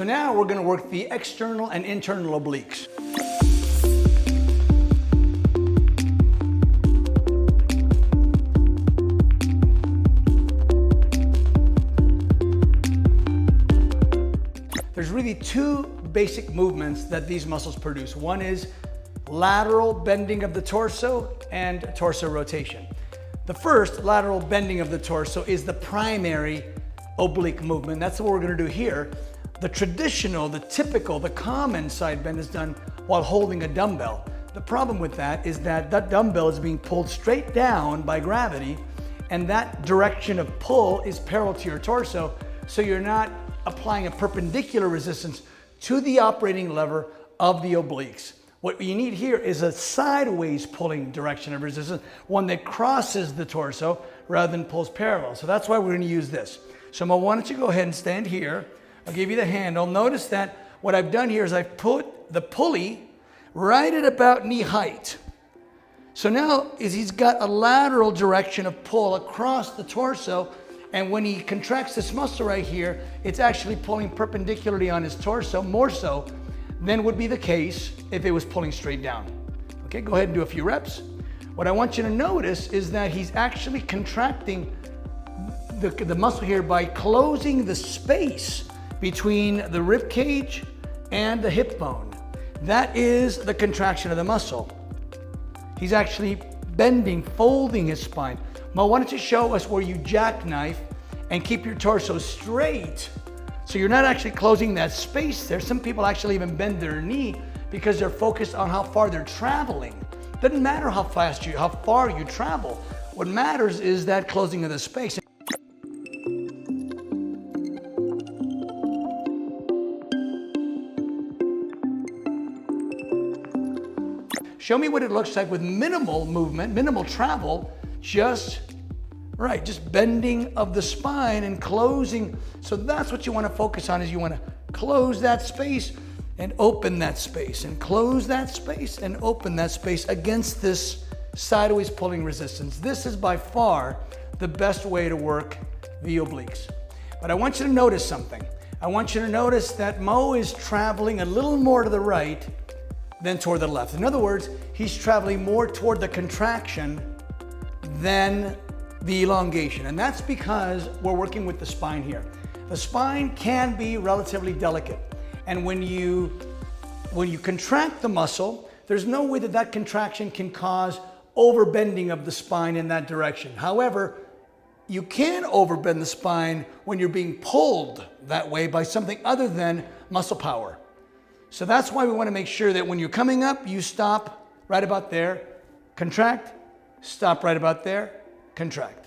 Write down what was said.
So now we're going to work the external and internal obliques. There's really two basic movements that these muscles produce. One is lateral bending of the torso and torso rotation. The first, lateral bending of the torso, is the primary oblique movement. That's what we're going to do here. The traditional, the typical, the common side bend is done while holding a dumbbell. The problem with that is that that dumbbell is being pulled straight down by gravity, and that direction of pull is parallel to your torso, so you're not applying a perpendicular resistance to the operating lever of the obliques. What you need here is a sideways pulling direction of resistance, one that crosses the torso rather than pulls parallel. So that's why we're going to use this. So Mo, why don't you go ahead and stand here. I'll give you the handle. Notice that what I've done here is I've put the pulley right at about knee height. So now he's got a lateral direction of pull across the torso, and when he contracts this muscle right here, it's actually pulling perpendicularly on his torso, more so than would be the case if it was pulling straight down. Okay, go ahead and do a few reps. What I want you to notice is that he's actually contracting the muscle here by closing the space between the rib cage and the hip bone. That is the contraction of the muscle. He's actually bending, folding his spine. Mo, why don't you show us where you jackknife and keep your torso straight, so you're not actually closing that space there. Some people actually even bend their knee because they're focused on how far they're traveling. Doesn't matter how far you travel. What matters is that closing of the space. Show me what it looks like with minimal movement, minimal travel, just bending of the spine and closing. So that's what you want to focus on, is you want to close that space and open that space, and close that space and open that space against this sideways pulling resistance. This is by far the best way to work the obliques. But I want you to notice something. I want you to notice that Mo is traveling a little more to the right than toward the left. In other words, he's traveling more toward the contraction than the elongation. And that's because we're working with the spine here. The spine can be relatively delicate. And when you contract the muscle, there's no way that that contraction can cause overbending of the spine in that direction. However, you can overbend the spine when you're being pulled that way by something other than muscle power. So that's why we want to make sure that when you're coming up, you stop right about there, contract, stop right about there, contract.